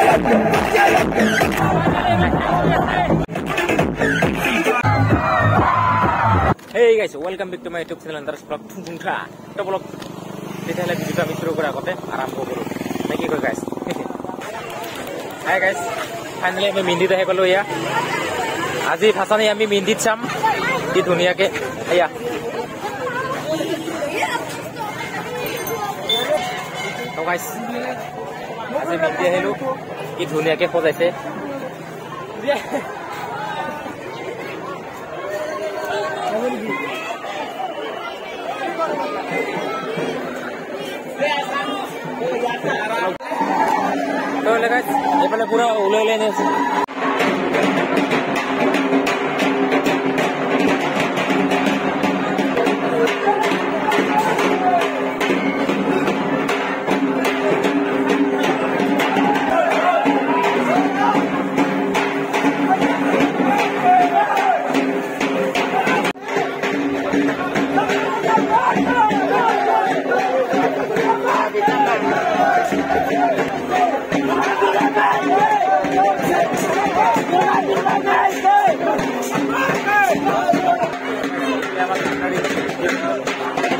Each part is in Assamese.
Hey guys, welcome back to my YouTube channel Antaras Vlog Thungthungtha. Eta vlog tetihale video ami shuru kora agote arambho koru. Naki koi guys. Hi guys, finally ami Mindit ahi palo ya. Aji phasani ami Mindit cham. Ki dhuniya ke aya. To guys, aji Mindit ahilu ki dhuniya ke khojaise. तो लगा ये पहले पूरा उले लेने से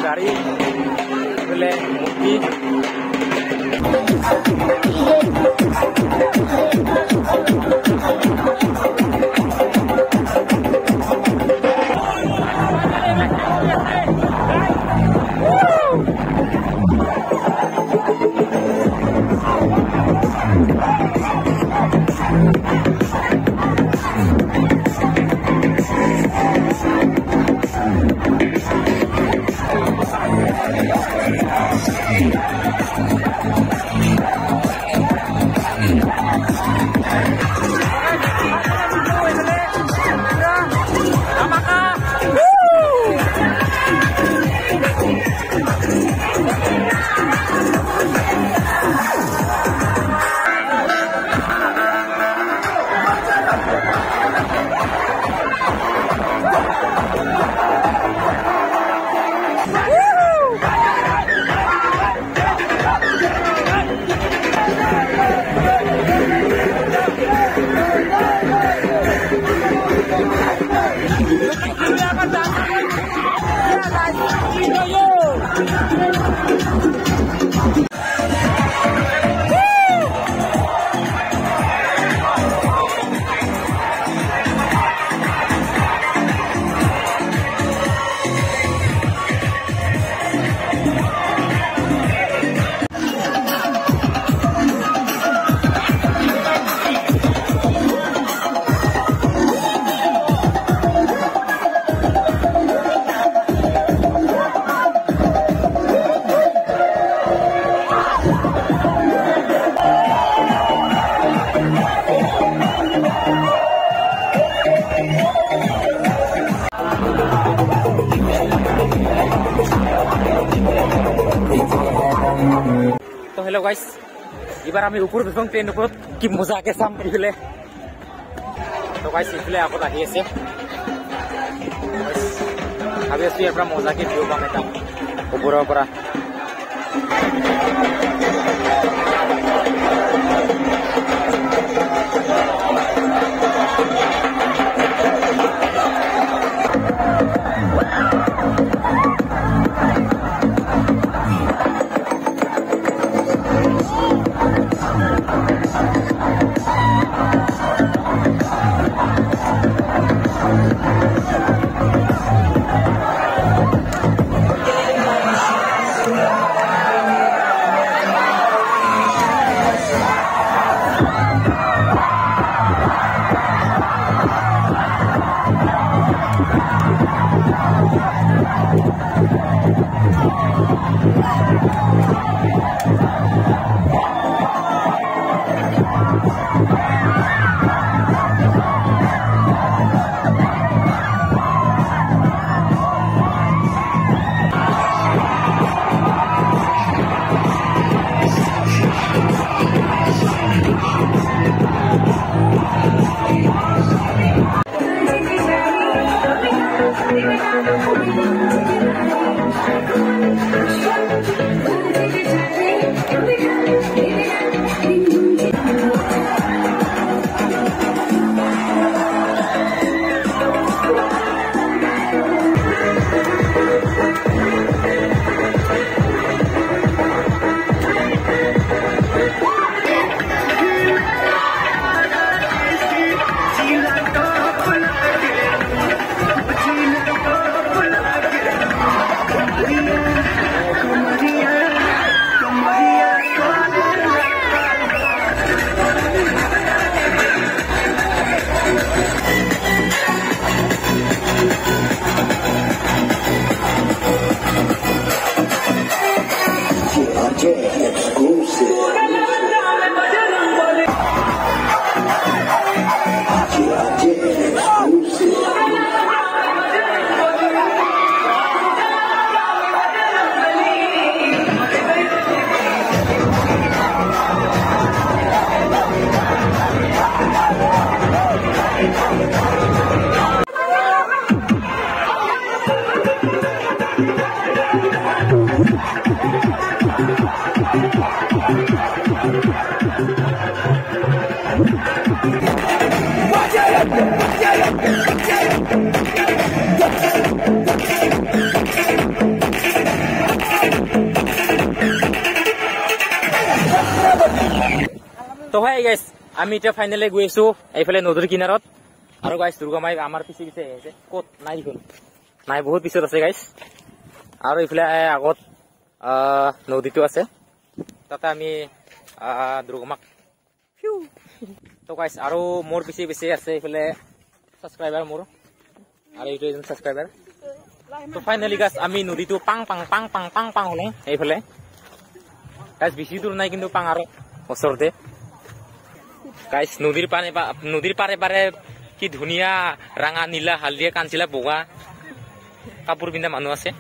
गाड़ी बोले मूर्ति तो हेलो गाइस इबार आमी ऊपर बिफां ट्रेन ऊपर की मजा के साम इफले तो गाइस इफले आगत आहि আছে भाबि आছো ইয়াৰ পৰা मजा के ভিউ পাম এটা ওপৰৰ পৰা তো হয় গাইছ আমি এতিয়া ফাইনেলি গৈ আছো এইফালে নদীৰ কিনাৰত আৰু গাইছ দুৰ্গা মাই আমাৰ পিছে পিছে আহিছে ক'ত নাই দেখোন নাই বহুত পিছত আছে গাইছ আৰু এইফালে আগত নদীটো আছে তাতে আমি দুৰ্গা মাক তো গাইছ আৰু মোৰ পিছে পিছে আছে এইফালে সাবস্ক্ৰাইবাৰ মোৰ আৰু এইটো এজন সাবস্ক্ৰাইবাৰ তো ফাইনেলি গাইছ আমি নদীটো পাং পাং পাং পাং পাং পাং হলো এইফালে গাইছ বেছি দূৰ নাই কিন্তু পাং আৰু ওচৰতে গাইছ নদীৰ পাৰে পাৰে কি ধুনীয়া ৰাঙা নীলা হালধীয়া কাঞ্চিলা বগা কাপোৰ পিন্ধা মানুহ আছে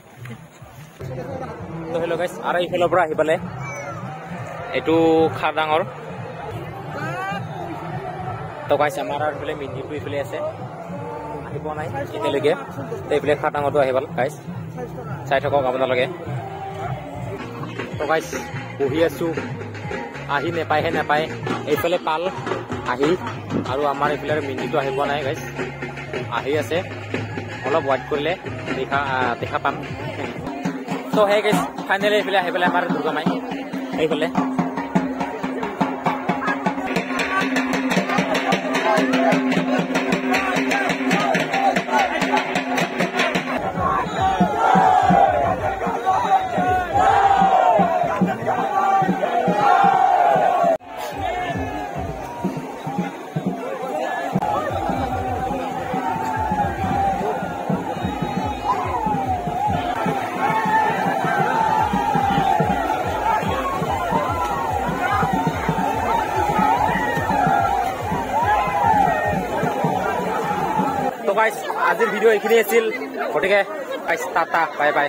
তো হেল্ল' গাইছ আৰু এইফালৰ পৰা আহি পালে এইটো খাৰ ডাঙৰ তো গাইছ আমাৰ আৰু এইফালে মিণ্ডিটো এইফালে আছে আহি পোৱা নাই এতিয়ালৈকে তো এইফালে খাৰ ডাঙৰটো আহি পাল গাইছ চাই থাকক আপোনালোকে তো গাইছ বহি আছো আহি নেপায়হে নেপায় এইফালে পাল আহি আৰু আমাৰ এইফালে মিণ্ডিটো আহি পোৱা নাই গাইছ আহি আছে অলপ ৱাইট কৰিলে দেখা পাম তো সেই গাইছ ফাইনেলি এইফালে আহি পেলাই আমাৰ দুৰ্গা মাই এইফালে আজিৰ ভিডিঅ' এইখিনি আছিল গতিকে টাটা বাই বাই